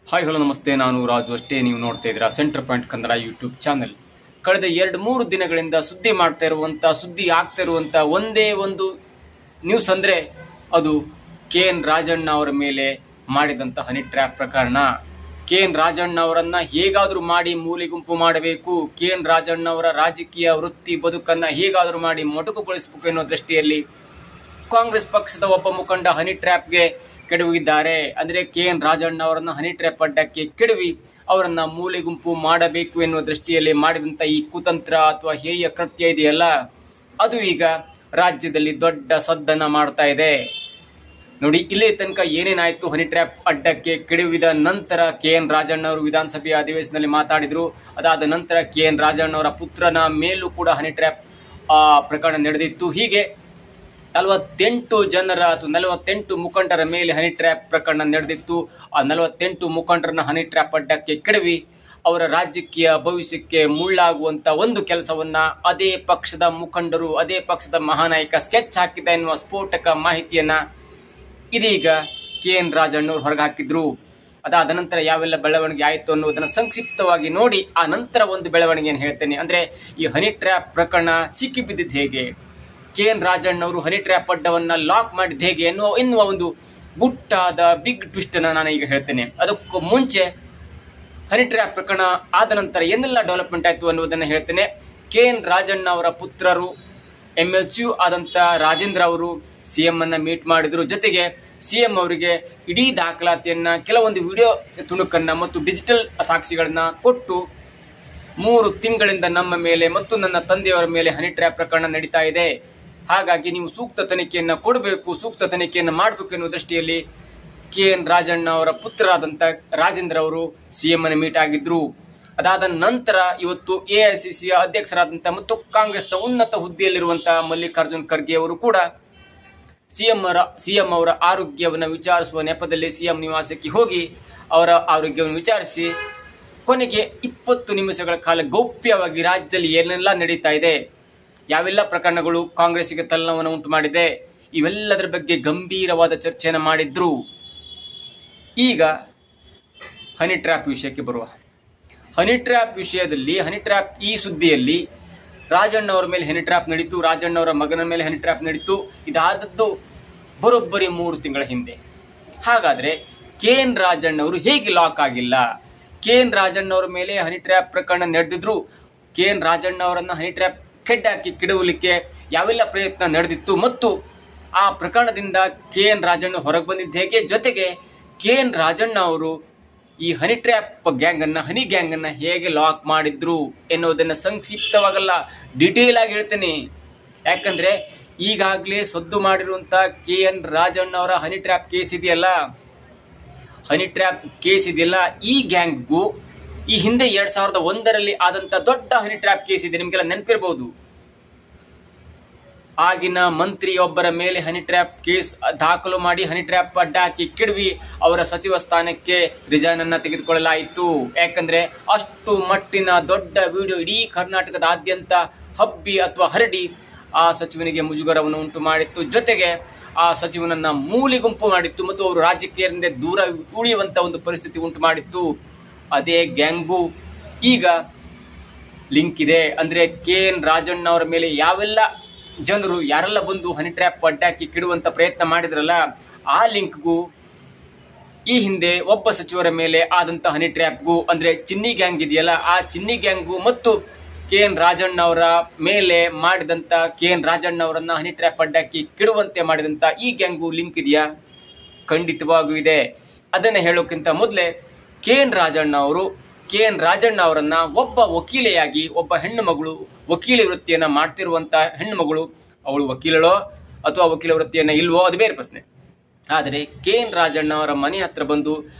Hi hello ನಮಸ್ತೆ, ನಾನು ರಾಜು ಅಷ್ಟೇ. ನೀವು ನೋಡ್ತಾ ಇದ್ದೀರಾ centre point Kannada YouTube channel. ಕಳೆದ 2-3 ದಿನಗಳಿಂದ ಸುದ್ದಿ ಆಗ್ತಾ ಇರುವಂಥ ಒಂದೇ ಒಂದು ನ್ಯೂಸ್ ಅಂದರೆ ಅದು KN ರಾಜಣ್ಣ ಅವರ ಮೇಲೆ ಮಾಡಿದಂಥ ಹನಿ ಟ್ರ್ಯಾಪ್ ಪ್ರಕರಣ. KN ರಾಜಣ್ಣ ಅವರನ್ನ ಹೇಗಾದರೂ ಮಾಡಿ ಮೂಲೆಗುಂಪು ಮಾಡಬೇಕು, KN ರಾಜಣ್ಣ ಅವರ ರಾಜಕೀಯ ವೃತ್ತಿ ಬದುಕನ್ನು ಹೇಗಾದರೂ ಮಾಡಿ ಮೊಟಕುಗೊಳಿಸಬೇಕು ಎನ್ನುವ ದೃಷ್ಟಿಯಲ್ಲಿ ಕಾಂಗ್ರೆಸ್ ಪಕ್ಷದ ಒಬ್ಬ ಮುಖಂಡ ಹನಿ ಟ್ರ್ಯಾಪ್ಗೆ ಕೆಡವಿದ್ದಾರೆ. ಅಂದರೆ KN ರಾಜಣ್ಣ ಅವರನ್ನ ಹನಿ ಟ್ರ್ಯಾಪ್ ಅಡ್ಡಕ್ಕೆ ಕೆಡವಿ ಅವರನ್ನ ಮೂಲೆಗುಂಪು ಮಾಡಬೇಕು ಎನ್ನುವ ದೃಷ್ಟಿಯಲ್ಲಿ ಮಾಡಿದಂಥ ಈ ಕುತಂತ್ರ ಅಥವಾ ಹೇಯ ಕೃತ್ಯ ಇದೆಯಲ್ಲ, ಅದು ಈಗ ರಾಜ್ಯದಲ್ಲಿ ದೊಡ್ಡ ಸದ್ದನ್ನ ಮಾಡ್ತಾ ಇದೆ. ನೋಡಿ, ಇಲ್ಲಿ ತನಕ ಏನೇನಾಯ್ತು, ಹನಿ ಟ್ರ್ಯಾಪ್ ಅಡ್ಡಕ್ಕೆ ಕೆಡವಿದ ನಂತರ KN ರಾಜಣ್ಣ ಅವರು ವಿಧಾನಸಭೆಯ ಅಧಿವೇಶನದಲ್ಲಿ ಮಾತಾಡಿದ್ರು. ಅದಾದ ನಂತರ KN ರಾಜಣ್ಣ ಅವರ ಪುತ್ರನ ಮೇಲೂ ಕೂಡ ಹನಿ ಟ್ರ್ಯಾಪ್ ಪ್ರಕರಣ ನಡೆದಿತ್ತು. ಹೀಗೆ 48 ಜನರ ಅಥವಾ 48 ಮುಖಂಡರ ಮೇಲೆ ಹನಿ ಟ್ರ್ಯಾಪ್ ಪ್ರಕರಣ ನಡೆದಿತ್ತು. ಆ 48 ಮುಖಂಡರನ್ನ ಹನಿ ಟ್ರ್ಯಾಪ್ ಅಡ್ಡಕ್ಕೆ ಕೆಡವಿ ಅವರ ರಾಜಕೀಯ ಭವಿಷ್ಯಕ್ಕೆ ಮುಳ್ಳಾಗುವಂತ ಒಂದು ಕೆಲಸವನ್ನ ಅದೇ ಪಕ್ಷದ ಮುಖಂಡರು, ಅದೇ ಪಕ್ಷದ ಮಹಾನಾಯಕ ಸ್ಕೆಚ್ ಹಾಕಿದ್ದ ಎನ್ನುವ ಸ್ಫೋಟಕ ಮಾಹಿತಿಯನ್ನ ಇದೀಗ KN ರಾಜಣ್ಣ ಅವರು ಹೊರಗೆ ಹಾಕಿದ್ರು. ಅದಾದ ನಂತರ ಯಾವೆಲ್ಲ ಬೆಳವಣಿಗೆ ಆಯಿತು ಅನ್ನೋದನ್ನ ಸಂಕ್ಷಿಪ್ತವಾಗಿ ನೋಡಿ ಆ ನಂತರ ಒಂದು ಬೆಳವಣಿಗೆಯನ್ನು ಹೇಳ್ತೇನೆ. ಅಂದ್ರೆ ಈ ಹನಿ ಟ್ರ್ಯಾಪ್ ಪ್ರಕರಣ ಸಿಕ್ಕಿಬಿದ್ದಿದ್ದು ಹೇಗೆ, KN ರಾಜಣ್ಣ ಅವರು ಹನಿ ಟ್ರ್ಯಾಪ್ ಅಡ್ಡವನ್ನ ಲಾಕ್ ಮಾಡಿದ್ದು ಹೇಗೆ ಎನ್ನುವ ಒಂದು ಗುಟ್ಟಾದ ಬಿಗ್ ಟ್ವಿಸ್ಟ್ ಅನ್ನ ನಾನು ಈಗ ಹೇಳ್ತೇನೆ. ಅದಕ್ಕೂ ಮುಂಚೆ ಹನಿ ಟ್ರ್ಯಾಪ್ ಪ್ರಕರಣ ಆದ ನಂತರ ಏನೆಲ್ಲ ಡೆವಲಪ್ಮೆಂಟ್ ಆಯ್ತು ಅನ್ನೋದನ್ನ ಹೇಳ್ತೇನೆ. KN ರಾಜಣ್ಣ ಅವರ ಪುತ್ರರು MLC ಆದಂತ ರಾಜೇಂದ್ರ ಅವರು CM ಅನ್ನ ಮೀಟ್ ಮಾಡಿದ್ರು. ಜೊತೆಗೆ CM ಅವರಿಗೆ ಇಡೀ ದಾಖಲಾತಿಯನ್ನ, ಕೆಲವೊಂದು ವಿಡಿಯೋ ತುಣುಕನ್ನ ಮತ್ತು ಡಿಜಿಟಲ್ ಸಾಕ್ಷಿಗಳನ್ನ ಕೊಟ್ಟು 3 ತಿಂಗಳಿಂದ ನಮ್ಮ ಮೇಲೆ ಮತ್ತು ನನ್ನ ತಂದೆಯವರ ಮೇಲೆ ಹನಿ ಟ್ರ್ಯಾಪ್ ಪ್ರಕರಣ ನಡೀತಾ ಇದೆ, ಹಾಗಾಗಿ ನೀವು ಸೂಕ್ತ ತನಿಖೆಯನ್ನ ಕೊಡಬೇಕು, ಸೂಕ್ತ ತನಿಖೆಯನ್ನು ಮಾಡಬೇಕು ಎನ್ನುವ ದೃಷ್ಟಿಯಲ್ಲಿ KN ರಾಜಣ್ಣ ಅವರ ಪುತ್ರರಾದಂಥ ರಾಜೇಂದ್ರ ಅವರು CM ಅನ್ನು ಮೀಟ್ ಆಗಿದ್ರು. ಅದಾದ ನಂತರ ಇವತ್ತು AICC ಅಧ್ಯಕ್ಷರಾದಂಥ ಮತ್ತು ಕಾಂಗ್ರೆಸ್ನ ಉನ್ನತ ಹುದ್ದೆಯಲ್ಲಿರುವಂತಹ ಮಲ್ಲಿಕಾರ್ಜುನ್ ಖರ್ಗೆ ಅವರು ಕೂಡ CM ಅವರ ಆರೋಗ್ಯವನ್ನು ವಿಚಾರಿಸುವ ನೆಪದಲ್ಲಿ CM ನಿವಾಸಕ್ಕೆ ಹೋಗಿ ಅವರ ಆರೋಗ್ಯವನ್ನು ವಿಚಾರಿಸಿ ಕೊನೆಗೆ 20 ನಿಮಿಷಗಳ ಕಾಲ ಗೌಪ್ಯವಾಗಿ ರಾಜ್ಯದಲ್ಲಿ ಏನೆಲ್ಲ ನಡೀತಾ ಇದೆ, ಯಾವೆಲ್ಲ ಪ್ರಕರಣಗಳು ಕಾಂಗ್ರೆಸ್ಗೆ ತಲ್ಲಣವನ್ನು ಉಂಟು ಮಾಡಿದೆ, ಇವೆಲ್ಲದರ ಬಗ್ಗೆ ಗಂಭೀರವಾದ ಚರ್ಚೆಯನ್ನು ಮಾಡಿದ್ರು. ಈಗ ಹನಿ ಟ್ರ್ಯಾಪ್ ವಿಷಯಕ್ಕೆ ಬರುವ. ಹನಿ ಟ್ರ್ಯಾಪ್ ವಿಷಯದಲ್ಲಿ, ಹನಿ ಟ್ರ್ಯಾಪ್ ಈ ಸುದ್ದಿಯಲ್ಲಿ ರಾಜಣ್ಣ ಅವರ ಮೇಲೆ ಹನಿ ಟ್ರ್ಯಾಪ್ ನಡೀತು, ರಾಜಣ್ಣ ಅವರ ಮಗನ ಮೇಲೆ ಹನಿ ಟ್ರ್ಯಾಪ್ ನಡೀತು. ಇದಾದದ್ದು ಬರೋಬ್ಬರಿ 3 ತಿಂಗಳ ಹಿಂದೆ. ಹಾಗಾದ್ರೆ KN ರಾಜಣ್ಣ ಅವರು ಹೇಗೆ ಲಾಕ್ ಆಗಿಲ್ಲ? KN ರಾಜಣ್ಣ ಅವರ ಮೇಲೆ ಹನಿ ಟ್ರ್ಯಾಪ್ ಪ್ರಕರಣ ನಡೆದಿದ್ರು. KN ರಾಜಣ್ಣ ಅವರನ್ನ ಹನಿ ಟ್ರ್ಯಾಪ್ ಕೆಡ್ಡಾಕಿ ಕೆಡವಲಿಕ್ಕೆ ಯಾವೆಲ್ಲ ಪ್ರಯತ್ನ ನಡೆದಿತ್ತು ಮತ್ತು ಆ ಪ್ರಕರಣದಿಂದ KN ರಾಜಣ್ಣ ಹೊರಗೆ ಬಂದಿದ್ದ ಹೇಗೆ, ಜೊತೆಗೆ KN ರಾಜಣ್ಣ ಅವರು ಈ ಹನಿ ಟ್ರ್ಯಾಪ್ ಹನಿ ಗ್ಯಾಂಗ್ ಅನ್ನ ಹೇಗೆ ಲಾಕ್ ಮಾಡಿದ್ರು ಎನ್ನುವುದನ್ನ ಸಂಕ್ಷಿಪ್ತವಾಗಲ್ಲ, ಡಿಟೇಲ್ ಆಗಿ ಹೇಳ್ತೇನೆ. ಯಾಕಂದ್ರೆ ಈಗಾಗಲೇ ಸದ್ದು ಮಾಡಿರುವಂತ KN ರಾಜಣ್ಣ ಅವರ ಹನಿ ಟ್ರ್ಯಾಪ್ ಕೇಸ್ ಇದೆಯಲ್ಲ, ಈ ಗ್ಯಾಂಗ್ಗೂ ಈ ಹಿಂದೆ 2001ರಲ್ಲಿ ಆದಂತ ದೊಡ್ಡ ಹನಿ ಟ್ರ್ಯಾಪ್ ಕೇಸ್ ಇದೆ, ನಿಮ್ಗೆಲ್ಲ ನೆನಪಿರಬಹುದು. ಆಗಿನ ಮಂತ್ರಿಯೊಬ್ಬರ ಮೇಲೆ ಹನಿ ಟ್ರ್ಯಾಪ್ ಕೇಸ್ ದಾಖಲು ಮಾಡಿ ಹನಿ ಟ್ರ್ಯಾಪ್ ಅಡ್ಡ ಹಾಕಿ ಕೆಡವಿ ಅವರ ಸಚಿವ ಸ್ಥಾನಕ್ಕೆ ರಿಸೈನ್ ಅನ್ನ ತೆಗೆದುಕೊಳ್ಳಲಾಯಿತು. ಯಾಕಂದ್ರೆ ಅಷ್ಟು ಮಟ್ಟಿನ ದೊಡ್ಡ ವಿಡಿಯೋ ಇಡೀ ಕರ್ನಾಟಕದಾದ್ಯಂತ ಹಬ್ಬಿ ಅಥವಾ ಹರಡಿ ಆ ಸಚಿವನಿಗೆ ಮುಜುಗರವನ್ನು ಉಂಟು ಮಾಡಿತ್ತು. ಜೊತೆಗೆ ಆ ಸಚಿವನನ್ನ ಮೂಲೆಗುಂಪು ಮಾಡಿತ್ತು ಮತ್ತು ಅವರು ರಾಜಕೀಯದಿಂದ ದೂರ ಉಳಿಯುವಂತ ಒಂದು ಪರಿಸ್ಥಿತಿ ಉಂಟು ಮಾಡಿತ್ತು. ಅದೇ ಗ್ಯಾಂಗು ಈಗ ಲಿಂಕ್ ಇದೆ. ಅಂದ್ರೆ KN ರಾಜಣ್ಣ ಅವರ ಮೇಲೆ ಯಾವೆಲ್ಲ ಜನರು ಯಾರೆಲ್ಲ ಬಂದು ಹನಿ ಟ್ರ್ಯಾಪ್ ಅಡ್ಡಾಕಿ ಕೆಡುವಂತ ಪ್ರಯತ್ನ ಮಾಡಿದ್ರಲ್ಲ, ಆ ಲಿಂಕ್ಗೂ ಈ ಹಿಂದೆ ಒಬ್ಬ ಸಚಿವರ ಮೇಲೆ ಆದಂತ ಹನಿ ಟ್ರ್ಯಾಪ್ಗೂ, ಅಂದ್ರೆ ಚಿನ್ನಿ ಗ್ಯಾಂಗ್ ಇದೆಯಲ್ಲ, ಆ ಚಿನ್ನಿ ಗ್ಯಾಂಗು ಮತ್ತು KN ರಾಜಣ್ಣ ಅವರ ಮೇಲೆ ಮಾಡಿದಂತ KN ರಾಜಣ್ಣ ಅವರನ್ನ ಹನಿ ಟ್ರ್ಯಾಪ್ ಅಡ್ಡಾಕಿ ಕೆಡುವಂತೆ ಮಾಡಿದಂತ ಈ ಗ್ಯಾಂಗು ಲಿಂಕ್ ಇದೆಯಾ? ಖಂಡಿತವಾಗೂ ಇದೆ. ಅದನ್ನ ಹೇಳೋಕ್ಕಿಂತ ಮೊದಲೇ KN ರಾಜಣ್ಣ ಅವರನ್ನ ಒಬ್ಬ ವಕೀಲೆಯಾಗಿ, ಒಬ್ಬ ಹೆಣ್ಣು ಮಗಳು, ವಕೀಲ ವೃತ್ತಿಯನ್ನ ಮಾಡ್ತಿರುವಂತ ಹೆಣ್ಣು ಮಗಳು, ಅವಳು ವಕೀಲಳೋ ಅಥವಾ ವಕೀಲ ವೃತ್ತಿಯನ್ನ ಇಲ್ವೋ ಅದು ಬೇರೆ ಪ್ರಶ್ನೆ. ಆದರೆ KN ರಾಜಣ್ಣ ಅವರ ಮನೆ ಹತ್ರ ಬಂದು,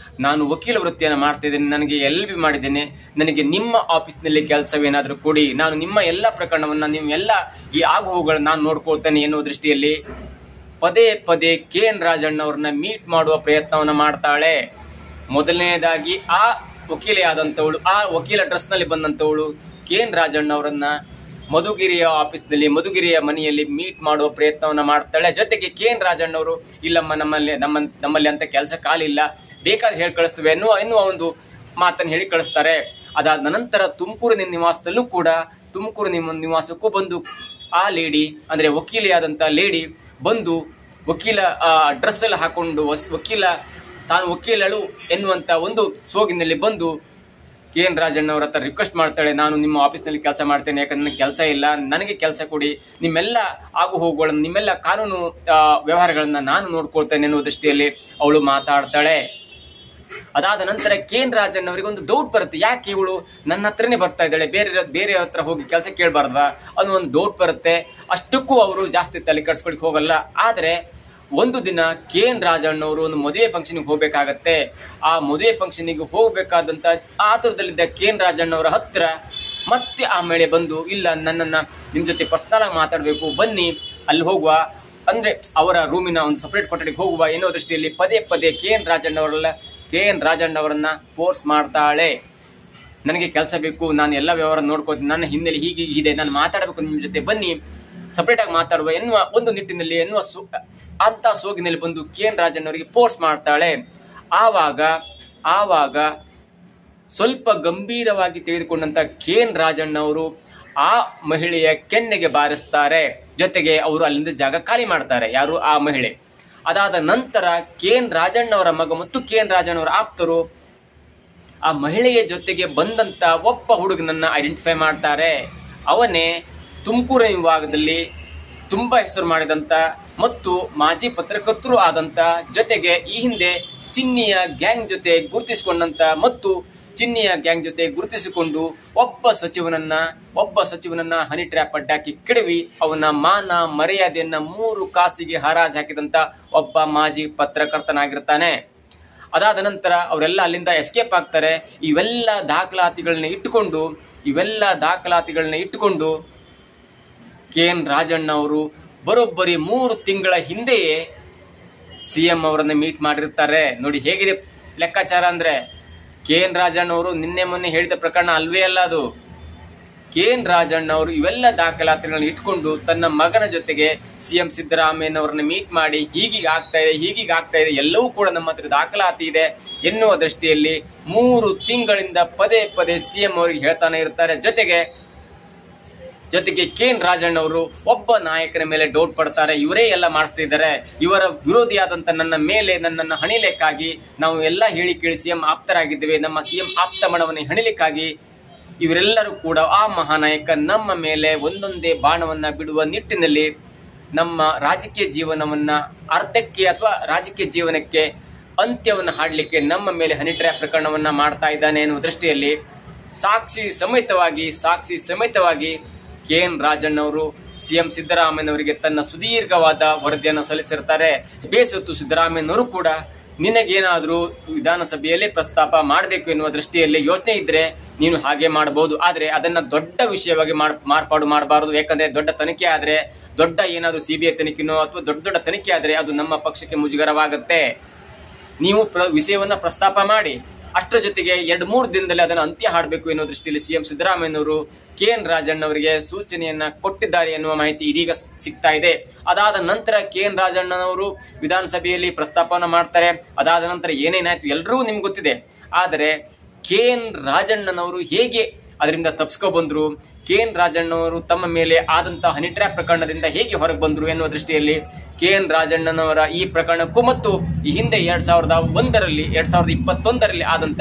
ನಾನು ವಕೀಲ ವೃತ್ತಿಯನ್ನು ಮಾಡ್ತಾ ಇದ್ದೇನೆ, ನನಗೆ LLB ಮಾಡಿದ್ದೇನೆ, ನನಗೆ ನಿಮ್ಮ ಆಫೀಸ್ನಲ್ಲಿ ಕೆಲಸವೇನಾದರೂ ಕೊಡಿ, ನಾನು ನಿಮ್ಮ ಎಲ್ಲ ಪ್ರಕರಣವನ್ನ, ನಿಮ್ಮ ಎಲ್ಲ ಈ ಆಗುವುಗಳನ್ನ ನಾನು ನೋಡ್ಕೊಳ್ತೇನೆ ಎನ್ನುವ ದೃಷ್ಟಿಯಲ್ಲಿ ಪದೇ ಪದೇ KN ರಾಜಣ್ಣ ಅವರನ್ನ ಮೀಟ್ ಮಾಡುವ ಪ್ರಯತ್ನವನ್ನ ಮಾಡ್ತಾಳೆ. ಮೊದಲನೇದಾಗಿ ಆ ವಕೀಲೆಯಾದಂಥವಳು, ಆ ವಕೀಲ ಡ್ರೆಸ್ ನಲ್ಲಿ ಬಂದಂಥವಳು KN ರಾಜಣ್ಣ ಅವರನ್ನ ಮಧುಗಿರಿಯ ಆಫೀಸ್ನಲ್ಲಿ, ಮಧುಗಿರಿಯ ಮನೆಯಲ್ಲಿ ಮೀಟ್ ಮಾಡುವ ಪ್ರಯತ್ನವನ್ನ ಮಾಡ್ತಾಳೆ. ಜೊತೆಗೆ KN ರಾಜಣ್ಣ ಅವರು, ಇಲ್ಲಮ್ಮ ನಮ್ಮಲ್ಲಿ ಅಂತ ಕೆಲಸ ಕಾಲಿಲ್ಲ, ಬೇಕಾದ್ರೆ ಹೇಳಿ ಕಳಿಸ್ತೇವೆ ಎನ್ನುವ ಒಂದು ಮಾತನ್ನು ಹೇಳಿ ಕಳಿಸ್ತಾರೆ. ಅದಾದ ನಂತರ ತುಮಕೂರಿನ ನಿವಾಸದಲ್ಲೂ ಕೂಡ ತುಮಕೂರು ನಿವಾಸಕ್ಕೂ ಬಂದು ಆ ಲೇಡಿ ಅಂದ್ರೆ ವಕೀಲೆಯಾದಂಥ ಲೇಡಿ ಬಂದು ವಕೀಲ ಡ್ರೆಸ್ ಎಲ್ಲ ಹಾಕೊಂಡು ವಕೀಲ ತಾನು ವಕೀಲಳು ಎನ್ನುವಂತ ಒಂದು ಸೋಗಿನಲ್ಲಿ ಬಂದು KN ರಾಜಣ್ಣವ್ರ ಹತ್ರ ರಿಕ್ವೆಸ್ಟ್ ಮಾಡ್ತಾಳೆ, ನಾನು ನಿಮ್ಮ ಆಫೀಸ್ನಲ್ಲಿ ಕೆಲಸ ಮಾಡ್ತೇನೆ, ಯಾಕಂದ್ರೆ ನನಗೆ ಕೆಲಸ ಇಲ್ಲ, ನನಗೆ ಕೆಲಸ ಕೊಡಿ, ನಿಮ್ಮೆಲ್ಲ ಆಗು ಹೋಗುಗಳನ್ನು ನಿಮ್ಮೆಲ್ಲ ಕಾನೂನು ವ್ಯವಹಾರಗಳನ್ನ ನಾನು ನೋಡ್ಕೊಳ್ತೇನೆ ಎನ್ನುವ ದೃಷ್ಟಿಯಲ್ಲಿ ಅವಳು ಮಾತಾಡ್ತಾಳೆ. ಅದಾದ ನಂತರ KN ರಾಜಣ್ಣವರಿಗೆ ಒಂದು ಡೌಟ್ ಬರುತ್ತೆ, ಯಾಕೆ ಇವಳು ನನ್ನ ಹತ್ರನೇ ಬರ್ತಾ ಇದ್ದಾಳೆ, ಬೇರೆ ಹತ್ರ ಹೋಗಿ ಕೆಲಸ ಕೇಳಬಾರ್ದವಾ ಅನ್ನೋ ಒಂದು ಡೌಟ್ ಬರುತ್ತೆ. ಅಷ್ಟಕ್ಕೂ ಅವರು ಜಾಸ್ತಿ ತಲೆ ಕೆಡಿಸ್ಕೊಳಿಕ್ ಹೋಗಲ್ಲ. ಆದರೆ ಒಂದು ದಿನ KN ರಾಜಣ್ಣವರು ಒಂದು ಮದುವೆ ಫಂಕ್ಷನ್ಗೆ ಹೋಗ್ಬೇಕಾಗತ್ತೆ. ಆ ಮದುವೆ ಫಂಕ್ಷನ್ಗೆ ಹೋಗ್ಬೇಕಾದಂತ ಆತುರದಲ್ಲಿದ್ದ KN ರಾಜಣ್ಣವರ ಹತ್ರ ಮತ್ತೆ ಆ ಮಹಿಳೆ ಬಂದು, ಇಲ್ಲ ನನ್ನನ್ನ ನಿಮ್ ಜೊತೆ ಪರ್ಸನಲ್ ಆಗಿ ಮಾತಾಡ್ಬೇಕು, ಬನ್ನಿ ಅಲ್ಲಿ ಹೋಗುವ, ಅಂದ್ರೆ ಅವರ ರೂಮಿನ ಒಂದು ಸಪರೇಟ್ ಕೊಠಡಿಗೆ ಹೋಗುವ ಎನ್ನುವ ದೃಷ್ಟಿಯಲ್ಲಿ ಪದೇ ಪದೇ KN ರಾಜಣ್ಣವರನ್ನ ಫೋರ್ಸ್ ಮಾಡ್ತಾಳೆ. ನನಗೆ ಕೆಲಸ ಬೇಕು, ನಾನು ಎಲ್ಲ ವ್ಯವಹಾರ ನೋಡ್ಕೋತೀನಿ, ನನ್ನ ಹಿನ್ನೆಲೆ ಹೀಗೆ ಇದೆ, ನಾನು ಮಾತಾಡಬೇಕು ನಿಮ್ ಜೊತೆ, ಬನ್ನಿ ಸಪರೇಟ್ ಆಗಿ ಮಾತಾಡುವ ಎನ್ನುವ ಒಂದು ನಿಟ್ಟಿನಲ್ಲಿ ಅಂತ ಸೋಗಿನಲ್ಲಿ ಬಂದು KN ರಾಜಣ್ಣವರಿಗೆ ಫೋರ್ಸ್ ಮಾಡ್ತಾಳೆ. ಆವಾಗ ಸ್ವಲ್ಪ ಗಂಭೀರವಾಗಿ ತೆಗೆದುಕೊಂಡಂತ KN ರಾಜಣ್ಣವರು ಆ ಮಹಿಳೆಯ ಕೆನ್ನೆಗೆ ಬಾರಿಸ್ತಾರೆ. ಜೊತೆಗೆ ಅವರು ಅಲ್ಲಿಂದ ಜಾಗ ಖಾಲಿ ಮಾಡ್ತಾರೆ, ಯಾರು ಆ ಮಹಿಳೆ. ಅದಾದ ನಂತರ KN ರಾಜಣ್ಣವರ ಮಗ ಮತ್ತು KN ರಾಜಣ್ಣವರ ಆಪ್ತರು ಆ ಮಹಿಳೆಯ ಜೊತೆಗೆ ಬಂದಂತ ಒಬ್ಬ ಹುಡುಗನನ್ನ ಐಡೆಂಟಿಫೈ ಮಾಡ್ತಾರೆ. ಅವನೇ ತುಮಕೂರು ವಿಭಾಗದಲ್ಲಿ ತುಂಬಾ ಹೆಸರು ಮಾಡಿದಂತ ಮತ್ತು ಮಾಜಿ ಪತ್ರಕರ್ತರು ಆದಂತ, ಜೊತೆಗೆ ಈ ಹಿಂದೆ ಚಿನ್ನಿಯ ಗ್ಯಾಂಗ್ ಜೊತೆ ಗುರುತಿಸಿಕೊಂಡಂತ ಮತ್ತು ಚಿನ್ನಿಯ ಗ್ಯಾಂಗ್ ಜೊತೆ ಗುರುತಿಸಿಕೊಂಡು ಒಬ್ಬ ಸಚಿವನನ್ನ ಹನಿ ಟ್ರ್ಯಾಪ್ ಅಡ್ಡಾಕಿ ಕೆಡವಿ ಅವನ ಮಾನ ಮರ್ಯಾದೆಯನ್ನ 3 ಕಾಸಿಗೆ ಹರಾಜು ಹಾಕಿದಂತ ಒಬ್ಬ ಮಾಜಿ ಪತ್ರಕರ್ತನಾಗಿರ್ತಾನೆ. ಅದಾದ ನಂತರ ಅವರೆಲ್ಲ ಅಲ್ಲಿಂದ ಎಸ್ಕೇಪ್ ಆಗ್ತಾರೆ. ಇವೆಲ್ಲ ದಾಖಲಾತಿಗಳನ್ನ ಇಟ್ಟುಕೊಂಡು KN ರಾಜಣ್ಣ ಅವರು ಬರೋಬ್ಬರಿ 3 ತಿಂಗಳ ಹಿಂದೆಯೇ CM ಅವರನ್ನ ಮೀಟ್ ಮಾಡಿರ್ತಾರೆ. ನೋಡಿ ಹೇಗಿದೆ ಲೆಕ್ಕಾಚಾರ ಅಂದ್ರೆ, KN ರಾಜಣ್ಣ ಅವರು ನಿನ್ನೆ ಮೊನ್ನೆ ಹೇಳಿದ ಪ್ರಕರಣ ಅಲ್ವೇ ಅಲ್ಲ ಅದು. KN ರಾಜಣ್ಣ ಅವರು ಇವೆಲ್ಲ ದಾಖಲಾತಿಗಳನ್ನ ಇಟ್ಕೊಂಡು ತನ್ನ ಮಗನ ಜೊತೆಗೆ CM ಸಿದ್ದರಾಮಯ್ಯನವರನ್ನ ಮೀಟ್ ಮಾಡಿ ಹೀಗೀಗ ಆಗ್ತಾ ಇದೆ, ಎಲ್ಲವೂ ಕೂಡ ನಮ್ಮ ಹತ್ರ ದಾಖಲಾತಿ ಇದೆ ಎನ್ನುವ ದೃಷ್ಟಿಯಲ್ಲಿ 3 ತಿಂಗಳಿಂದ ಪದೇ ಪದೇ CM ಅವರಿಗೆ ಹೇಳ್ತಾನೆ ಇರ್ತಾರೆ. ಜೊತೆಗೆ KN ರಾಜಣ್ಣ ಅವರು ಒಬ್ಬ ನಾಯಕನ ಮೇಲೆ ಡೌಟ್ ಪಡ್ತಾರೆ, ಇವರೇ ಎಲ್ಲ ಮಾಡಿಸ್ತಿದ್ದಾರೆ, ಇವರ ವಿರೋಧಿಯಾದಂತ ನನ್ನನ್ನು ಹಣಿಲಿಕ್ಕಾಗಿ ನಾವು ಎಲ್ಲ ಹೇಳಿ ಕೇಳಿ CM ಆಪ್ತರಾಗಿದ್ದೇವೆ, ನಮ್ಮ CM ಆಪ್ತ ಮನವನ್ನು ಹಣಿಲಿಕ್ಕಾಗಿ ಇವರೆಲ್ಲರೂ ಕೂಡ ಆ ಮಹಾನಾಯಕ ನಮ್ಮ ಮೇಲೆ ಒಂದೊಂದೇ ಬಾಣವನ್ನ ಬಿಡುವ ನಿಟ್ಟಿನಲ್ಲಿ ನಮ್ಮ ರಾಜಕೀಯ ಜೀವನವನ್ನ ಅರ್ಧಕ್ಕೆ ಅಥವಾ ರಾಜಕೀಯ ಜೀವನಕ್ಕೆ ಅಂತ್ಯವನ್ನು ಹಾಡಲಿಕ್ಕೆ ನಮ್ಮ ಮೇಲೆ ಹನಿ ಟ್ರ್ಯಾಪ್ ಪ್ರಕರಣವನ್ನ ಮಾಡ್ತಾ ಇದ್ದಾನೆ ಎನ್ನುವ ದೃಷ್ಟಿಯಲ್ಲಿ ಸಾಕ್ಷಿ ಸಮೇತವಾಗಿ KN ರಾಜಣ್ಣ ಅವರು CM ಸಿದ್ದರಾಮಯ್ಯನವರಿಗೆ ತನ್ನ ಸುದೀರ್ಘವಾದ ವರದಿಯನ್ನು ಸಲ್ಲಿಸಿರ್ತಾರೆ. ಬೇಸತ್ತು ಸಿದ್ದರಾಮಯ್ಯನವರು ಕೂಡ ನಿನಗೇನಾದ್ರೂ ವಿಧಾನಸಭೆಯಲ್ಲಿ ಪ್ರಸ್ತಾಪ ಮಾಡಬೇಕು ಎನ್ನುವ ದೃಷ್ಟಿಯಲ್ಲಿ ಯೋಚನೆ ಇದ್ರೆ ನೀನು ಹಾಗೆ ಮಾಡಬಹುದು, ಆದ್ರೆ ಅದನ್ನ ದೊಡ್ಡ ವಿಷಯವಾಗಿ ಮಾರ್ಪಾಡು ಮಾಡಬಾರದು. ಯಾಕಂದ್ರೆ ದೊಡ್ಡ ತನಿಖೆ ಆದ್ರೆ, ದೊಡ್ಡ ಏನಾದ್ರೂ CBI ತನಿಖೆನೋ ಅಥವಾ ದೊಡ್ಡ ತನಿಖೆ ಆದ್ರೆ ಅದು ನಮ್ಮ ಪಕ್ಷಕ್ಕೆ ಮುಜುಗರವಾಗುತ್ತೆ. ನೀವು ವಿಷಯವನ್ನ ಪ್ರಸ್ತಾಪ ಮಾಡಿ, ಅಷ್ಟರ ಜೊತೆಗೆ 2-3 ದಿನದಲ್ಲಿ ಅದನ್ನು ಅಂತ್ಯ ಹಾಡಬೇಕು ಎನ್ನುವ ದೃಷ್ಟಿಯಲ್ಲಿ CM ಸಿದ್ದರಾಮಯ್ಯನವರು KN ರಾಜಣ್ಣ ಅವರಿಗೆ ಸೂಚನೆಯನ್ನ ಕೊಟ್ಟಿದ್ದಾರೆ ಎನ್ನುವ ಮಾಹಿತಿ ಇದೀಗ ಸಿಗ್ತಾ ಇದೆ. ಅದಾದ ನಂತರ KN ರಾಜಣ್ಣನವರು ವಿಧಾನಸಭೆಯಲ್ಲಿ ಪ್ರಸ್ತಾಪನ ಮಾಡ್ತಾರೆ. ಅದಾದ ನಂತರ ಏನೇನಾಯ್ತು ಎಲ್ಲರೂ ನಿಮ್ಗೆ ಗೊತ್ತಿದೆ. ಆದರೆ KN ರಾಜಣ್ಣನವರು ಹೇಗೆ ಅದರಿಂದ ತಪ್ಪಿಸ್ಕೊ ಬಂದ್ರು, KN ರಾಜಣ್ಣನವರು ತಮ್ಮ ಮೇಲೆ ಆದಂತಹ ಹನಿ ಟ್ರ್ಯಾಪ್ ಪ್ರಕರಣದಿಂದ ಹೇಗೆ ಹೊರಗೆ ಬಂದ್ರು ಎನ್ನುವ ದೃಷ್ಟಿಯಲ್ಲಿ KN ರಾಜಣ್ಣನವರ ಈ ಪ್ರಕರಣಕ್ಕೂ ಮತ್ತು ಈ ಹಿಂದೆ 2021ರಲ್ಲಿ ಆದಂತ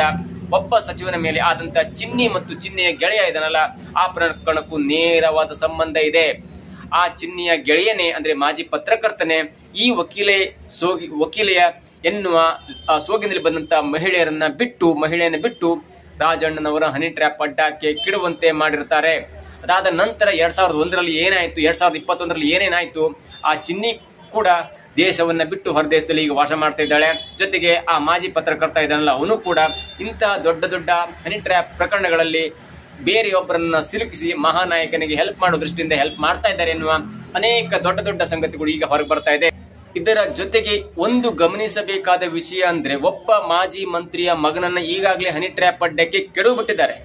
ಒಬ್ಬ ಸಚಿವನ ಮೇಲೆ ಆದಂತ ಚಿನ್ನಿ ಮತ್ತು ಚಿನ್ನಿಯ ಗೆಳೆಯ ಇದನ್ನಲ್ಲ, ಆ ಪ್ರಕರಣಕ್ಕೂ ನೇರವಾದ ಸಂಬಂಧ ಇದೆ. ಆ ಚಿನ್ನಿಯ ಗೆಳೆಯನೇ ಅಂದ್ರೆ ಮಾಜಿ ಪತ್ರಕರ್ತನೇ ಈ ವಕೀಲೆಯ ಎನ್ನುವ ಸೋಗಿನಲ್ಲಿ ಬಂದಂತ ಮಹಿಳೆಯನ್ನ ಬಿಟ್ಟು ರಾಜಣ್ಣನವರ ಹನಿ ಟ್ರ್ಯಾಪ್ ಅಡ್ಡಕ್ಕೆ ಕಿಡುವಂತೆ ಮಾಡಿರ್ತಾರೆ. ಅದಾದ ನಂತರ 2001ರಲ್ಲಿ ಏನಾಯ್ತು, 2021ರಲ್ಲಿ ಏನೇನಾಯ್ತು, ಆ ಚಿನ್ನಿ ಕೂಡ ದೇಶವನ್ನ ಬಿಟ್ಟು ಹೊರದೇಶದಲ್ಲಿ ಈಗ ವಾಸ ಮಾಡ್ತಾ ಇದ್ದಾಳೆ. ಜೊತೆಗೆ ಆ ಮಾಜಿ ಪತ್ರಕರ್ತ ಇದ್ದಾನಲ್ಲ, ಅವನು ಕೂಡ ಇಂತಹ ದೊಡ್ಡ ಹನಿ ಟ್ರ್ಯಾಪ್ ಪ್ರಕರಣಗಳಲ್ಲಿ ಬೇರೆಯೊಬ್ಬರನ್ನ ಸಿಲುಕಿಸಿ ಮಹಾನಾಯಕನಿಗೆ ಹೆಲ್ಪ್ ಮಾಡೋ ದೃಷ್ಟಿಯಿಂದ ಹೆಲ್ಪ್ ಮಾಡ್ತಾ ಇದ್ದಾರೆ ಎನ್ನುವ ಅನೇಕ ದೊಡ್ಡ ಸಂಗತಿಗಳು ಈಗ ಹೊರಗೆ ಬರ್ತಾ ಇದೆ. ಇದರ ಜೊತೆಗೆ ಒಂದು ಗಮನಿಸಬೇಕಾದ ವಿಷಯ ಅಂದ್ರೆ, ಒಬ್ಬ ಮಾಜಿ ಮಂತ್ರಿಯ ಮಗನನ್ನ ಈಗಾಗಲೇ ಹನಿ ಟ್ರ್ಯಾಪ್ ಅಡ್ಡಕ್ಕೆ ಕೆಡವು ಬಿಟ್ಟಿದ್ದಾರೆ.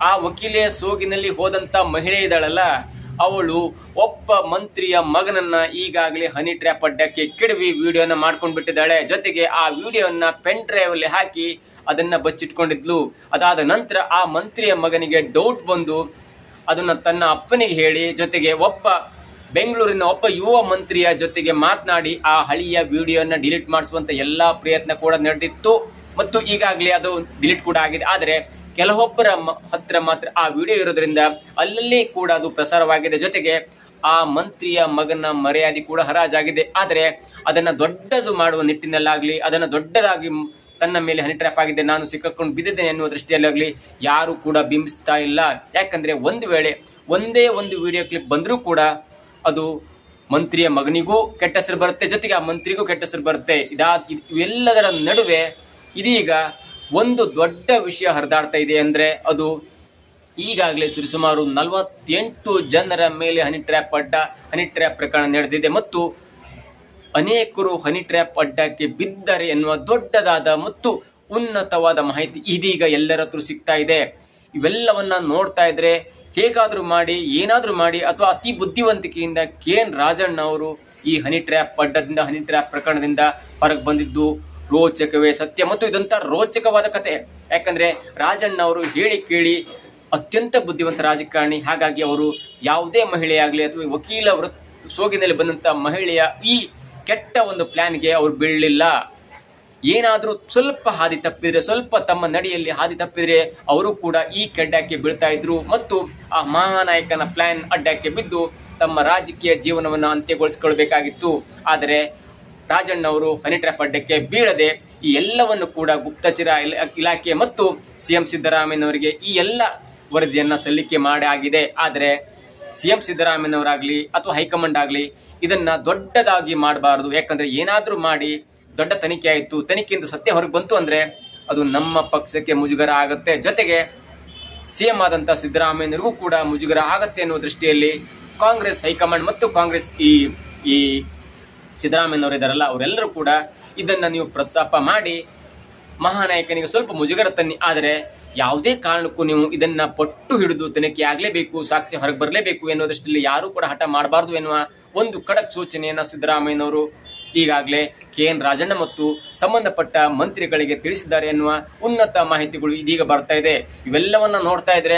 ಆ ವಕೀಲೆಯ ಸೋಗಿನಲ್ಲಿ ಹೋದಂತ ಮಹಿಳೆ ಇದ್ದಾಳಲ್ಲ, ಅವಳು ಒಬ್ಬ ಮಂತ್ರಿಯ ಮಗನನ್ನ ಈಗಾಗಲೇ ಹನಿ ಟ್ರ್ಯಾಪ್ ಅಡ್ಡಕ್ಕೆ ಕೆಡವಿ ವಿಡಿಯೋನ ಮಾಡ್ಕೊಂಡು ಬಿಟ್ಟಿದ್ದಾಳೆ. ಜೊತೆಗೆ ಆ ವಿಡಿಯೋನ ಪೆನ್ ಡ್ರೈವ್ ಅಲ್ಲಿ ಹಾಕಿ ಅದನ್ನ ಬಚ್ಚಿಟ್ಕೊಂಡಿದ್ಲು. ಅದಾದ ನಂತರ ಆ ಮಂತ್ರಿಯ ಮಗನಿಗೆ ಡೌಟ್ ಬಂದು ಅದನ್ನ ತನ್ನ ಅಪ್ಪನಿಗೆ ಹೇಳಿ, ಜೊತೆಗೆ ಬೆಂಗಳೂರಿನ ಒಬ್ಬ ಯುವ ಮಂತ್ರಿಯ ಜೊತೆಗೆ ಮಾತನಾಡಿ ಆ ಹಳೆಯ ವಿಡಿಯೋನ ಡಿಲೀಟ್ ಮಾಡಿಸುವಂತ ಎಲ್ಲಾ ಪ್ರಯತ್ನ ಕೂಡ ನಡೆದಿತ್ತು ಮತ್ತು ಈಗಾಗಲೇ ಅದು ಡಿಲೀಟ್ ಕೂಡ ಆಗಿದೆ. ಆದರೆ ಕೆಲವೊಬ್ಬರ ಹತ್ರ ಮಾತ್ರ ಆ ವಿಡಿಯೋ ಇರೋದ್ರಿಂದ ಅಲ್ಲಲ್ಲಿ ಕೂಡ ಅದು ಪ್ರಸಾರವಾಗಿದೆ. ಜೊತೆಗೆ ಆ ಮಂತ್ರಿಯ ಮಗನ ಮರ್ಯಾದೆ ಕೂಡ ಹರಾಜಾಗಿದೆ. ಆದರೆ ಅದನ್ನ ದೊಡ್ಡದು ಮಾಡುವ ನಿಟ್ಟಿನಲ್ಲಾಗ್ಲಿ, ಅದನ್ನ ದೊಡ್ಡದಾಗಿ ತನ್ನ ಮೇಲೆ ಹನಿ ಟ್ರ್ಯಾಪ್ ಆಗಿದೆ, ನಾನು ಸಿಕ್ಕಾಕೊಂಡು ಬಿದ್ದಿದ್ದೇನೆ ಎನ್ನುವ ದೃಷ್ಟಿಯಲ್ಲಾಗ್ಲಿ ಯಾರು ಕೂಡ ಬಿಂಬಿಸ್ತಾ ಇಲ್ಲ. ಯಾಕಂದ್ರೆ ಒಂದು ವೇಳೆ ಒಂದೇ ಒಂದು ವಿಡಿಯೋ ಕ್ಲಿಪ್ ಬಂದರೂ ಕೂಡ ಅದು ಮಂತ್ರಿಯ ಮಗನಿಗೂ ಕೆಟ್ಟ ಹೆಸರು ಬರುತ್ತೆ, ಜೊತೆಗೆ ಆ ಮಂತ್ರಿಗೂ ಕೆಟ್ಟ ಹೆಸರು ಬರುತ್ತೆ. ಇವೆಲ್ಲದರ ನಡುವೆ ಇದೀಗ ಒಂದು ದೊಡ್ಡ ವಿಷಯ ಹರಿದಾಡ್ತಾ ಇದೆ. ಅಂದ್ರೆ ಅದು ಈಗಾಗಲೇ ಸುಮಾರು 48 ಜನರ ಮೇಲೆ ಹನಿ ಟ್ರ್ಯಾಪ್ ಪ್ರಕರಣ ನಡೆದಿದೆ ಮತ್ತು ಅನೇಕರು ಹನಿ ಟ್ರ್ಯಾಪ್ ಅಡ್ಡಕ್ಕೆ ಬಿದ್ದರೆ ಎನ್ನುವ ದೊಡ್ಡದಾದ ಮತ್ತು ಉನ್ನತವಾದ ಮಾಹಿತಿ ಇದೀಗ ಎಲ್ಲರ ಹತ್ರ ಸಿಗ್ತಾ ಇದೆ. ಇವೆಲ್ಲವನ್ನ ನೋಡ್ತಾ ಇದ್ರೆ ಹೇಗಾದ್ರೂ ಮಾಡಿ, ಏನಾದ್ರೂ ಮಾಡಿ, ಅಥವಾ ಅತಿ ಬುದ್ಧಿವಂತಿಕೆಯಿಂದ KN ರಾಜಣ್ಣ ಅವರು ಈ ಹನಿ ಟ್ರ್ಯಾಪ್ ಪ್ರಕರಣದಿಂದ ಹೊರಗೆ ಬಂದಿದ್ದು ರೋಚಕವೇ ಸತ್ಯ. ಮತ್ತು ಇದಂತ ರೋಚಕವಾದ ಕತೆ. ಯಾಕಂದ್ರೆ ರಾಜಣ್ಣ ಅವರು ಹೇಳಿ ಕೇಳಿ ಅತ್ಯಂತ ಬುದ್ಧಿವಂತ ರಾಜಕಾರಣಿ. ಹಾಗಾಗಿ ಅವರು ಯಾವುದೇ ಮಹಿಳೆಯಾಗ್ಲಿ ಅಥವಾ ವಕೀಲ ಸೋಗಿನಲ್ಲಿ ಬಂದಂತ ಮಹಿಳೆಯ ಈ ಕೆಟ್ಟ ಒಂದು ಪ್ಲಾನ್ಗೆ ಅವರು ಬೀಳಲಿಲ್ಲ. ಏನಾದ್ರೂ ಸ್ವಲ್ಪ ಹಾದಿ ತಪ್ಪಿದ್ರೆ, ಸ್ವಲ್ಪ ತಮ್ಮ ನಡೆಯಲ್ಲಿ ಹಾದಿ ತಪ್ಪಿದ್ರೆ ಅವರು ಕೂಡ ಈ ಕೆಡ್ಡಕ್ಕೆ ಬೀಳ್ತಾ ಇದ್ರು ಮತ್ತು ಆ ಮಹಾನಾಯಕನ ಪ್ಲಾನ್ ಅಡ್ಡಕ್ಕೆ ಬಿದ್ದು ತಮ್ಮ ರಾಜಕೀಯ ಜೀವನವನ್ನು ಅಂತ್ಯಗೊಳಿಸಿಕೊಳ್ಬೇಕಾಗಿತ್ತು. ಆದರೆ ರಾಜಣ್ಣ ಅವರು ಹನಿ ಟ್ರ್ಯಾಪ್ ಅಡ್ಡಕ್ಕೆ ಬೀಳದೆ ಈ ಎಲ್ಲವನ್ನು ಕೂಡ ಗುಪ್ತಚರ ಇಲಾಖೆ ಮತ್ತು CM ಸಿದ್ದರಾಮಯ್ಯನವರಿಗೆ ಈ ಎಲ್ಲ ವರದಿಯನ್ನ ಸಲ್ಲಿಕೆ ಮಾಡಾಗಿದೆ. ಆದರೆ CM ಸಿದ್ದರಾಮಯ್ಯನವರಾಗ್ಲಿ ಅಥವಾ ಹೈಕಮಾಂಡ್ ಆಗ್ಲಿ ಇದನ್ನ ದೊಡ್ಡದಾಗಿ ಮಾಡಬಾರದು. ಯಾಕಂದ್ರೆ ಏನಾದ್ರೂ ಮಾಡಿ ದೊಡ್ಡ ತನಿಖೆ ಆಯಿತು, ತನಿಖೆಯಿಂದ ಸತ್ಯ ಹೊರಗೆ ಬಂತು ಅಂದ್ರೆ ಅದು ನಮ್ಮ ಪಕ್ಷಕ್ಕೆ ಮುಜುಗರ ಆಗತ್ತೆ, ಜೊತೆಗೆ CM ಆದಂತ ಸಿದ್ದರಾಮಯ್ಯನವರಿಗೂ ಕೂಡ ಮುಜುಗರ ಆಗತ್ತೆ ಅನ್ನುವ ದೃಷ್ಟಿಯಲ್ಲಿ ಕಾಂಗ್ರೆಸ್ ಹೈಕಮಾಂಡ್ ಮತ್ತು ಕಾಂಗ್ರೆಸ್ ಈ ಸಿದ್ದರಾಮಯ್ಯನವರು ಇದಾರಲ್ಲ ಅವರೆಲ್ಲರೂ ಕೂಡ ಇದನ್ನ ನೀವು ಪ್ರಸ್ತಾಪ ಮಾಡಿ ಮಹಾನಾಯಕನಿಗೆ ಸ್ವಲ್ಪ ಮುಜುಗರ ತನ್ನಿ. ಆದರೆ ಯಾವುದೇ ಕಾರಣಕ್ಕೂ ನೀವು ಇದನ್ನ ಪಟ್ಟು ಹಿಡಿದು ತನಿಖೆ ಆಗ್ಲೇಬೇಕು, ಸಾಕ್ಷಿ ಹೊರಗೆ ಬರಲೇಬೇಕು ಎನ್ನುವ ದೃಷ್ಟಿಯಲ್ಲಿ ಯಾರು ಕೂಡ ಹಠ ಮಾಡಬಾರದು ಎನ್ನುವ ಒಂದು ಖಡಕ್ ಸೂಚನೆಯನ್ನ ಸಿದ್ದರಾಮಯ್ಯನವರು ಈಗಾಗಲೇ KN ರಾಜಣ್ಣ ಮತ್ತು ಸಂಬಂಧಪಟ್ಟ ಮಂತ್ರಿಗಳಿಗೆ ತಿಳಿಸಿದ್ದಾರೆ ಎನ್ನುವ ಉನ್ನತ ಮಾಹಿತಿಗಳು ಇದೀಗ ಬರ್ತಾ ಇದೆ. ಇವೆಲ್ಲವನ್ನ ನೋಡ್ತಾ ಇದ್ರೆ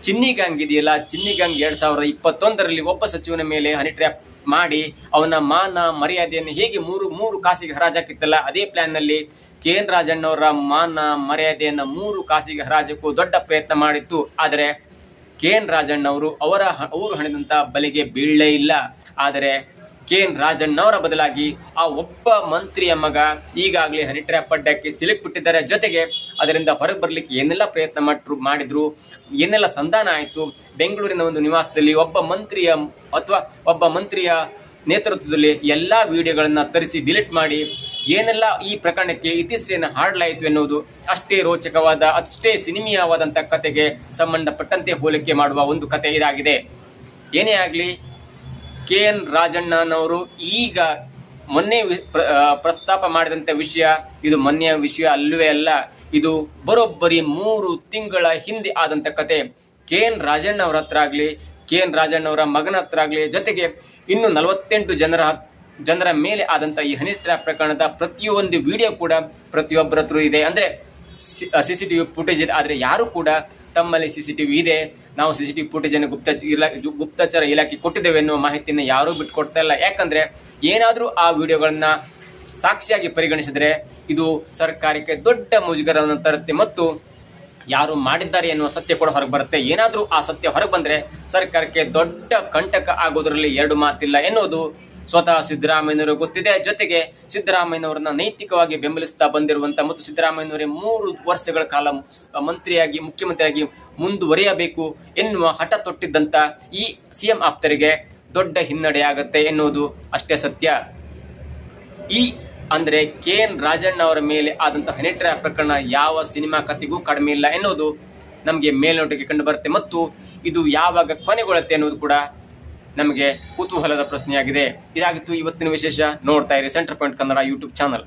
ಚಿನ್ನಿ ಗ್ಯಾಂಗ್ ಇದೆಯಲ್ಲ, ಚಿನ್ನಿ ಗ್ಯಾಂಗ್ 2021ರಲ್ಲಿ ಒಬ್ಬ ಸಚಿವನ ಮೇಲೆ ಹನಿ ಟ್ರ್ಯಾಪ್ ಮಾಡಿ ಅವನ ಮಾನ ಮರ್ಯಾದೆಯನ್ನು ಹೇಗೆ ಮೂರು ಕಾಸಿಗೆ ಹರಾಜಾಕಿತ್ತಲ್ಲ, ಅದೇ ಪ್ಲಾನ್ ನಲ್ಲಿ KN ರಾಜಣ್ಣ ಅವರ ಮಾನ ಮರ್ಯಾದೆಯನ್ನ 3 ಕಾಸಿಗೆ ಹರಾಜಕ್ಕೂ ದೊಡ್ಡ ಪ್ರಯತ್ನ ಮಾಡಿತ್ತು. ಆದರೆ KN ರಾಜಣ್ಣ ಅವರು ಅವರು ಹಣಿದಂತ ಬಲೆಗೆ ಬೀಳಲೇ ಇಲ್ಲ. ಆದರೆ KN ರಾಜಣ್ಣ ಅವರ ಬದಲಾಗಿ ಆ ಒಬ್ಬ ಮಂತ್ರಿಯ ಮಗ ಈಗಾಗಲೇ ಹನಿ ಟ್ರ್ಯಾಪ್ ಅಡ್ಡಕ್ಕೆ ಸಿಲುಕಿಬಿಟ್ಟಿದ್ದಾರೆ. ಜೊತೆಗೆ ಅದರಿಂದ ಹೊರಗೆ ಬರ್ಲಿಕ್ಕೆ ಏನೆಲ್ಲ ಪ್ರಯತ್ನ ಮಾಡಿದ್ರು, ಏನೆಲ್ಲ ಸಂಧಾನ ಆಯಿತು, ಬೆಂಗಳೂರಿನ ಒಂದು ನಿವಾಸದಲ್ಲಿ ಒಬ್ಬ ಮಂತ್ರಿಯ ನೇತೃತ್ವದಲ್ಲಿ ಎಲ್ಲಾ ವಿಡಿಯೋಗಳನ್ನ ತರಿಸಿ ಡಿಲೀಟ್ ಮಾಡಿ ಏನೆಲ್ಲ ಈ ಪ್ರಕರಣಕ್ಕೆ ಇತಿಶ್ರೀಯನ್ನು ಹಾಡಲಾಯಿತು ಎನ್ನುವುದು ಅಷ್ಟೇ ರೋಚಕವಾದ, ಅಷ್ಟೇ ಸಿನಿಮೀಯವಾದಂತ ಕತೆಗೆ ಸಂಬಂಧಪಟ್ಟಂತೆ ಹೋಲಿಕೆ ಮಾಡುವ ಒಂದು ಕತೆ ಇದಾಗಿದೆ. ಏನೇ ಆಗ್ಲಿ, KN ರಾಜಣ್ಣನವರು ಈಗ ಮೊನ್ನೆ ಪ್ರಸ್ತಾಪ ಮಾಡಿದಂತ ವಿಷಯ ಇದು ಮೊನ್ನೆಯ ವಿಷಯ ಅಲ್ಲವೇ ಅಲ್ಲ. ಇದು ಬರೋಬ್ಬರಿ 3 ತಿಂಗಳ ಹಿಂದೆ ಆದಂತ ಕತೆ. KN ರಾಜಣ್ಣ ಅವರ ಹತ್ರ ಆಗ್ಲಿ, KN ರಾಜಣ್ಣ ಅವರ ಮಗನ ಹತ್ರ ಆಗ್ಲಿ, ಜೊತೆಗೆ ಇನ್ನು 48 ಜನರ ಮೇಲೆ ಆದಂತ ಈ ಹನಿ ಟ್ರ್ಯಾಪ್ ಪ್ರಕರಣದ ಪ್ರತಿಯೊಂದು ವಿಡಿಯೋ ಕೂಡ ಪ್ರತಿಯೊಬ್ಬರ ಹತ್ರ ಇದೆ. ಅಂದ್ರೆ CCTV ಫುಟೇಜ್ ಇದೆ. ಆದ್ರೆ ಯಾರು ಕೂಡ ತಮ್ಮಲ್ಲಿ CCTV ಇದೆ, ನಾವು CCTV ಫುಟೇಜ್ ಅನ್ನು ಗುಪ್ತಚರ ಇಲಾಖೆ ಕೊಟ್ಟಿದ್ದೇವೆ ಎನ್ನುವ ಮಾಹಿತಿಯನ್ನು ಯಾರೂ ಬಿಟ್ಕೊಡ್ತಾ ಇಲ್ಲ. ಯಾಕಂದ್ರೆ ಏನಾದ್ರೂ ಆ ವಿಡಿಯೋಗಳನ್ನ ಸಾಕ್ಷಿಯಾಗಿ ಪರಿಗಣಿಸಿದ್ರೆ ಇದು ಸರ್ಕಾರಕ್ಕೆ ದೊಡ್ಡ ಮುಜುಗರವನ್ನು ತರುತ್ತೆ ಮತ್ತು ಯಾರು ಮಾಡಿದ್ದಾರೆ ಎನ್ನುವ ಸತ್ಯ ಕೂಡ ಹೊರಗೆ ಬರುತ್ತೆ. ಏನಾದ್ರೂ ಆ ಸತ್ಯ ಹೊರಗೆ ಬಂದ್ರೆ ಸರ್ಕಾರಕ್ಕೆ ದೊಡ್ಡ ಕಂಟಕ ಆಗೋದ್ರಲ್ಲಿ 2 ಮಾತಿಲ್ಲ ಎನ್ನುವುದು ಸ್ವತಃ ಸಿದ್ದರಾಮಯ್ಯನವರು ಗೊತ್ತಿದೆ. ಜೊತೆಗೆ ಸಿದ್ದರಾಮಯ್ಯನವರನ್ನ ನೈತಿಕವಾಗಿ ಬೆಂಬಲಿಸ್ತಾ ಬಂದಿರುವಂತ ಮತ್ತು ಸಿದ್ದರಾಮಯ್ಯನವರೇ 3 ವರ್ಷಗಳ ಕಾಲ ಮುಖ್ಯಮಂತ್ರಿಯಾಗಿ ಮುಂದುವರಿಯಬೇಕು ಎನ್ನುವ ಹಠ ತೊಟ್ಟಿದ್ದಂತ ಈ CM ಆಪ್ತರಿಗೆ ದೊಡ್ಡ ಹಿನ್ನಡೆ ಆಗತ್ತೆ ಎನ್ನುವುದು ಅಷ್ಟೇ ಸತ್ಯ. ಅಂದ್ರೆ KN ರಾಜಣ್ಣ ಅವರ ಮೇಲೆ ಆದಂತಹ ಹನಿ ಟ್ರ್ಯಾಪ್ ಪ್ರಕರಣ ಯಾವ ಸಿನಿಮಾ ಕಥೆಗೂ ಕಡಿಮೆ ಇಲ್ಲ ಎನ್ನುವುದು ನಮಗೆ ಮೇಲ್ನೋಟಕ್ಕೆ ಕಂಡು ಬರುತ್ತೆ ಮತ್ತು ಇದು ಯಾವಾಗ ಕೊನೆಗೊಳ್ಳುತ್ತೆ ಅನ್ನೋದು ಕೂಡ ನಮಗೆ ಕುತೂಹಲದ ಪ್ರಶ್ನೆಯಾಗಿದೆ. ಇದಾಗಿತ್ತು ಇವತ್ತಿನ ವಿಶೇಷ. ನೋಡ್ತಾ ಇರಿ centre point Kannada YouTube channel.